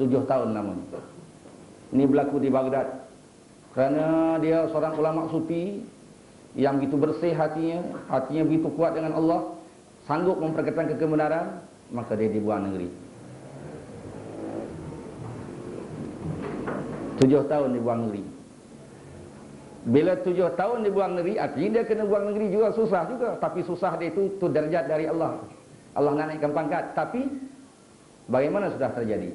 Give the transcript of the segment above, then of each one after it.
tahun namun. Ini berlaku di Baghdad. Kerana dia seorang ulama sufi yang begitu bersih hatinya begitu kuat dengan Allah, sanggup memperkatakan kebenaran, maka dia dibuang negeri. 7 tahun dibuang negeri. Bila 7 tahun dibuang negeri, artinya dia kena buang negeri juga, susah juga. Tapi susah dia itu derajat dari Allah. Allah nak naikkan pangkat. Tapi bagaimana sudah terjadi?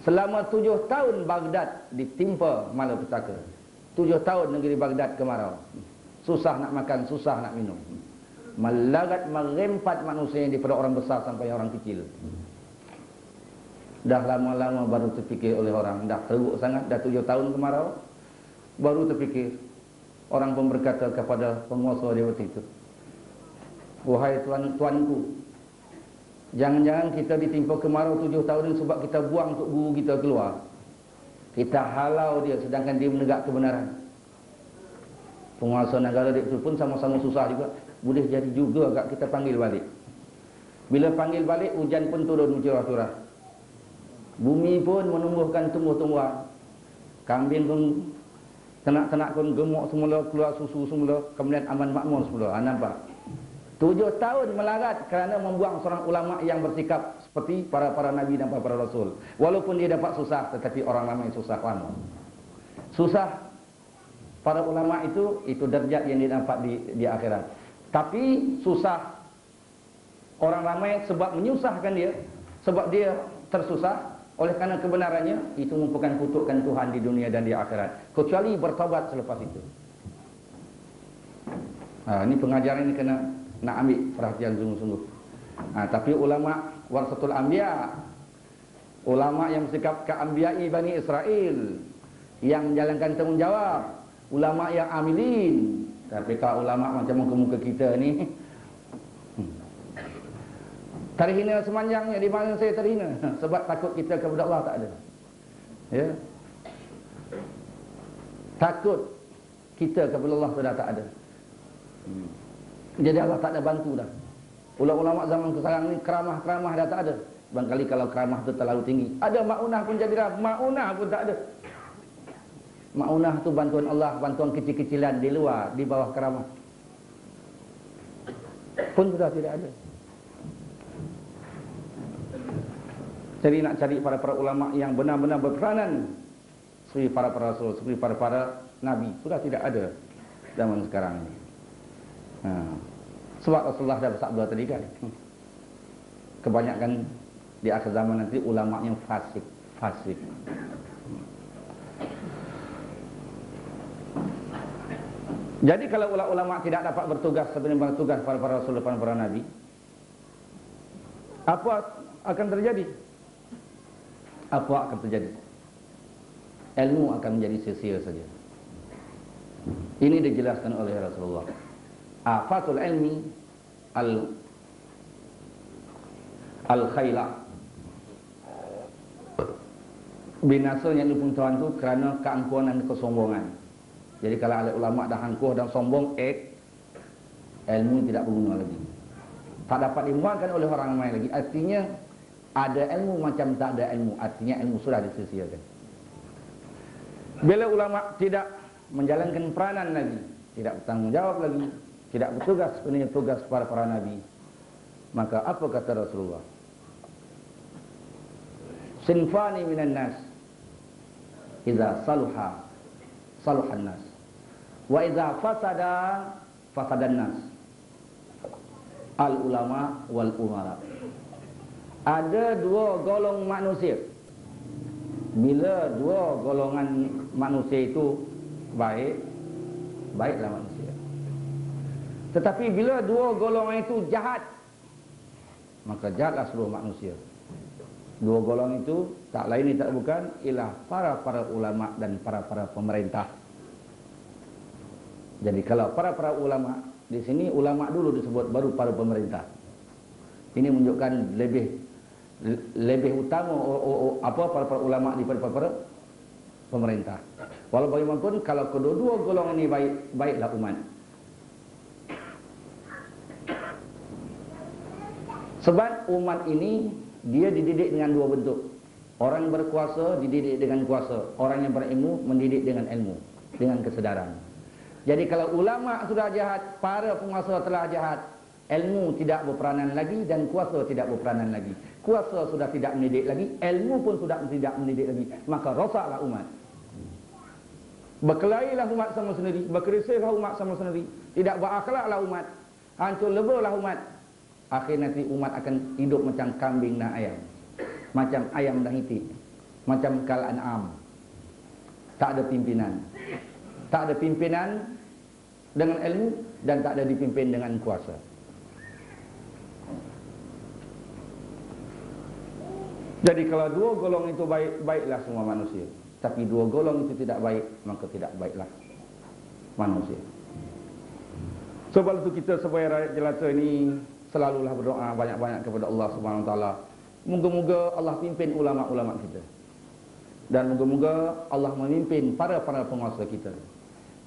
Selama 7 tahun Baghdad ditimpa malapetaka. 7 tahun negeri Baghdad kemarau. Susah nak makan, susah nak minum. Melagat merempat manusia daripada orang besar sampai orang kecil. Dah lama-lama baru terfikir oleh orang, dah teruk sangat, dah 7 tahun kemarau, baru terfikir. Orang pun berkata kepada penguasa dia waktu itu, wahai tuanku, jangan-jangan kita ditimpa kemarau 7 tahun ini sebab kita buang untuk guru kita keluar. Kita halau dia sedangkan dia menegak kebenaran. Penguasa negara dia itu pun sama-sama susah juga. Boleh jadi juga agak kita panggil balik. Bila panggil balik, hujan pun turun curah-curah. Bumi pun menumbuhkan tumbuh-tumbuhan. Kambing pun, ternak-ternak pun gemuk semula, keluar susu semula, kemudian aman makmur semula. Nampak? 7 tahun melarat kerana membuang seorang ulama yang bersikap seperti para nabi dan para rasul. Walaupun dia dapat susah, tetapi orang ramai susah lama. Susah para ulama itu derajat yang dia dapat di akhirat. Tapi susah orang ramai sebab menyusahkan dia, sebab dia tersusah. Oleh kerana kebenarannya, itu merupakan kutukan Tuhan di dunia dan di akhirat. Kecuali bertaubat selepas itu. Ini pengajaran ini kena nak ambil perhatian sungguh-sungguh. Tapi ulama warasatul anbiya, ulama yang bersikap keanbiya'i Bani Israel, yang menjalankan tanggungjawab, ulama yang amilin. Tapi kalau ulama macam muka-muka kita ni, terhina semanjangnya. Di mana saya terhina? Sebab takut kita kepada Allah tak ada. Ya. Takut kita kepada Allah sudah tak ada. Jadi Allah tak ada bantu dah. Ulama-ulama zaman sekarang ni keramah-keramah dah tak ada. Barangkali kalau keramah tu terlalu tinggi. Ada maunah pun jadilah, maunah pun tak ada. Maunah tu bantuan Allah, bantuan kecil-kecilan di luar, di bawah keramah. Pun sudah tidak ada. Jadi nak cari para ulama yang benar-benar berperanan seperti para rasul, seperti para nabi, sudah tidak ada zaman sekarang ini. Sebab Rasulullah dah bersabda tadi kan, kebanyakan di akhir zaman nanti ulama yang fasik. Jadi kalau ulama tidak dapat bertugas seperti bertugas para rasul dan para nabi, apa akan terjadi? Apa akan terjadi? Ilmu akan menjadi sia-sia saja. Ini dijelaskan oleh Rasulullah. Afatul ilmi al-khayla. Binasanya ilmu pengetahuan itu kerana keangkuhan dan kesombongan. Jadi kalau ada ulama dah angkuh dan sombong, ilmu tidak berguna lagi. Tak dapat dimuatkan oleh orang ramai lagi. Artinya ada ilmu macam tak ada ilmu, artinya ilmu sudah disia-siakan. Bila ulama tidak menjalankan peranan lagi, tidak bertanggung jawab lagi, tidak bertugas sepenuhnya tugas para nabi, maka apa kata Rasulullah? Sinfani minan nas, idza saluha saluhan nas, wa idza fasada fasadan nas. Al ulama wal umara. Ada 2 golong manusia. Bila 2 golongan manusia itu baik, baiklah manusia. Tetapi bila 2 golongan itu jahat, maka jahatlah seluruh manusia. 2 golongan itu tak lain tak bukan ialah para ulama dan para pemerintah. Jadi kalau para ulama, di sini ulama dulu disebut, baru para pemerintah. Ini menunjukkan lebih utama para ulama daripada para pemerintah. Walau bagaimanapun kalau kedua-dua golongan ini baiklah umat. Sebab umat ini dia dididik dengan 2 bentuk. Orang berkuasa dididik dengan kuasa, orang yang berilmu mendidik dengan ilmu, dengan kesedaran. Jadi kalau ulama sudah jahat, para penguasa telah jahat, ilmu tidak berperanan lagi dan kuasa tidak berperanan lagi. Kuasa sudah tidak mendidik lagi, ilmu pun sudah tidak mendidik lagi, maka rosaklah umat. Berkelailah umat sama sendiri, berkerisihlah umat sama sendiri, tidak berakhlaklah umat, hancur leburlah umat. Akhir nanti umat akan hidup macam kambing dan ayam, macam ayam dan itik, macam kal an'am. Tak ada pimpinan, tak ada pimpinan dengan ilmu dan tak ada dipimpin dengan kuasa. Jadi kalau dua golong itu baik, baiklah semua manusia. Tapi dua golong itu tidak baik, maka tidak baiklah manusia. Sebab itu kita sebagai rakyat jelata ini selalulah berdoa banyak-banyak kepada Allah Subhanahu Wa Taala. Moga-moga Allah pimpin ulama-ulama kita. Dan moga-moga Allah memimpin para penguasa kita.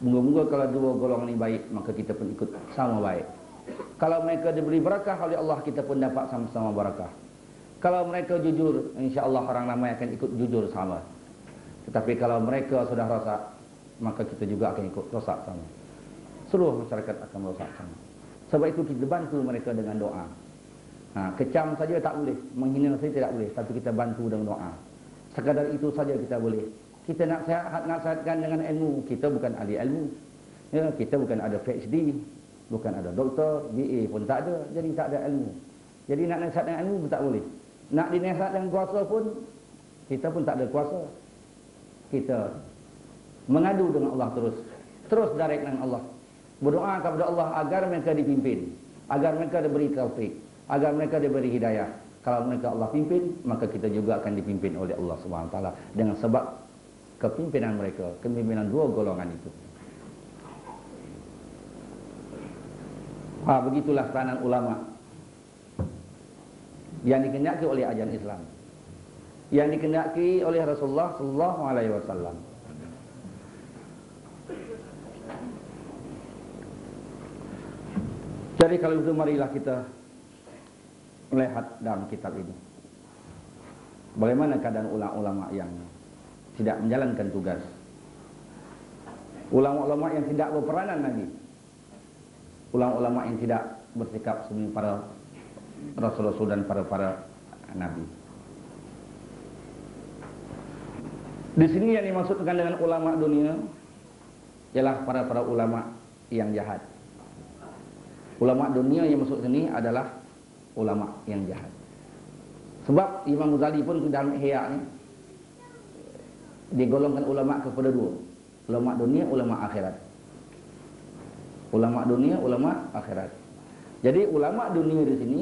Moga-moga kalau dua golongan ini baik, maka kita pun ikut sama baik. Kalau mereka diberi barakah oleh Allah, kita pun dapat sama-sama barakah. Kalau mereka jujur, insya-Allah orang ramai akan ikut jujur sama. Tetapi kalau mereka sudah rosak, maka kita juga akan ikut rosak sama. Seluruh masyarakat akan rosak sama. Sebab itu kita bantu mereka dengan doa. Kecam saja tak boleh, menghina saja tidak boleh, tapi kita bantu dengan doa. Sekadar itu saja kita boleh. Kita nak nasihatkan dengan ilmu, kita bukan ahli ilmu. Ya, kita bukan ada PhD, bukan ada doktor, BA pun tak ada, jadi tak ada ilmu. Jadi nak nasihat dengan ilmu pun tak boleh. Nak dinasihat dengan kuasa pun, kita pun tak ada kuasa. Kita mengadu dengan Allah terus direct dengan Allah. Berdoa kepada Allah agar mereka dipimpin, agar mereka diberi taufik, agar mereka diberi hidayah. Kalau mereka Allah pimpin, maka kita juga akan dipimpin oleh Allah Subhanahu Wa Taala dengan sebab kepimpinan mereka, kepimpinan dua golongan itu. Begitulah peranan ulama yang dikehendaki oleh ajaran Islam, yang dikehendaki oleh Rasulullah sallallahu alaihi wasallam. Jadi kalau itu marilah kita melihat dalam kitab ini bagaimana keadaan ulama-ulama yang tidak menjalankan tugas, ulama-ulama yang tidak berperanan lagi, ulama-ulama yang tidak bersikap seperti para rasul-rasul dan para nabi. Di sini yang dimaksudkan dengan ulama dunia ialah para ulama yang jahat. Ulama dunia yang masuk sini adalah ulama yang jahat. Sebab Imam Ghazali pun dalam Ihya ni digolongkan ulama kepada dua, ulama dunia, ulama akhirat. Ulama dunia, ulama akhirat. Jadi ulama dunia di sini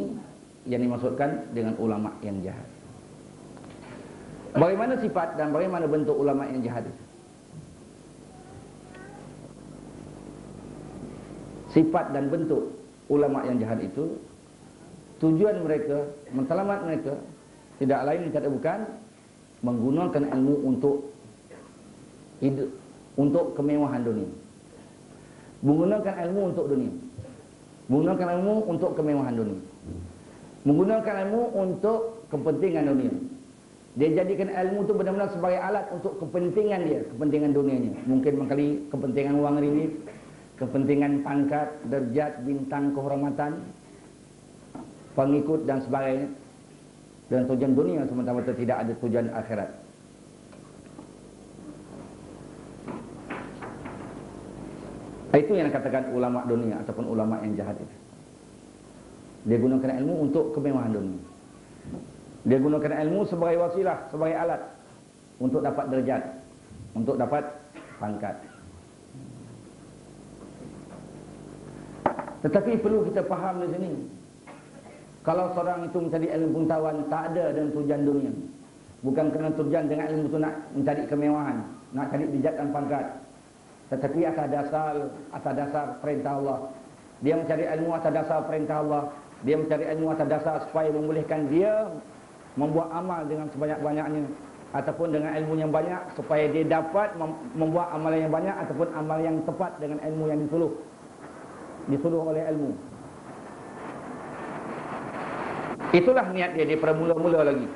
yang dimaksudkan dengan ulama yang jahat. Bagaimana sifat dan bagaimana bentuk ulama yang jahat itu? Sifat dan bentuk ulama yang jahat itu, tujuan mereka, mentalamat mereka tidak lain tidak bukan menggunakan ilmu untuk hidup, untuk kemewahan dunia. Menggunakan ilmu untuk dunia. Menggunakan ilmu untuk kemewahan dunia. Menggunakan ilmu untuk kepentingan dunia. Dia jadikan ilmu itu benar-benar sebagai alat untuk kepentingan dia, kepentingan dunianya. Mungkin mengkali kepentingan wang ringgit, kepentingan pangkat, derajat, bintang, kehormatan, pengikut dan sebagainya. Dan tujuan dunia semata-mata, tidak ada tujuan akhirat. Itu yang dikatakan ulama dunia ataupun ulama yang jahat itu. Dia gunakan ilmu untuk kemewahan dunia. Dia gunakan ilmu sebagai wasilah, sebagai alat untuk dapat derajat, untuk dapat pangkat. Tetapi perlu kita faham di sini, kalau seorang itu mencari ilmu pengetahuan tak ada dengan tujuan dunia, bukan kerana tujuan dengan ilmu itu nak mencari kemewahan, nak cari derajat dan pangkat, tetapi atas dasar perintah Allah. Dia mencari ilmu atas dasar perintah Allah. Dia mencari ilmu atas dasar supaya membolehkan dia membuat amal dengan sebanyak-banyaknya, ataupun dengan ilmu yang banyak supaya dia dapat membuat amalan yang banyak ataupun amal yang tepat dengan ilmu yang disuruh oleh ilmu. Itulah niat dia daripada mula-mula lagi.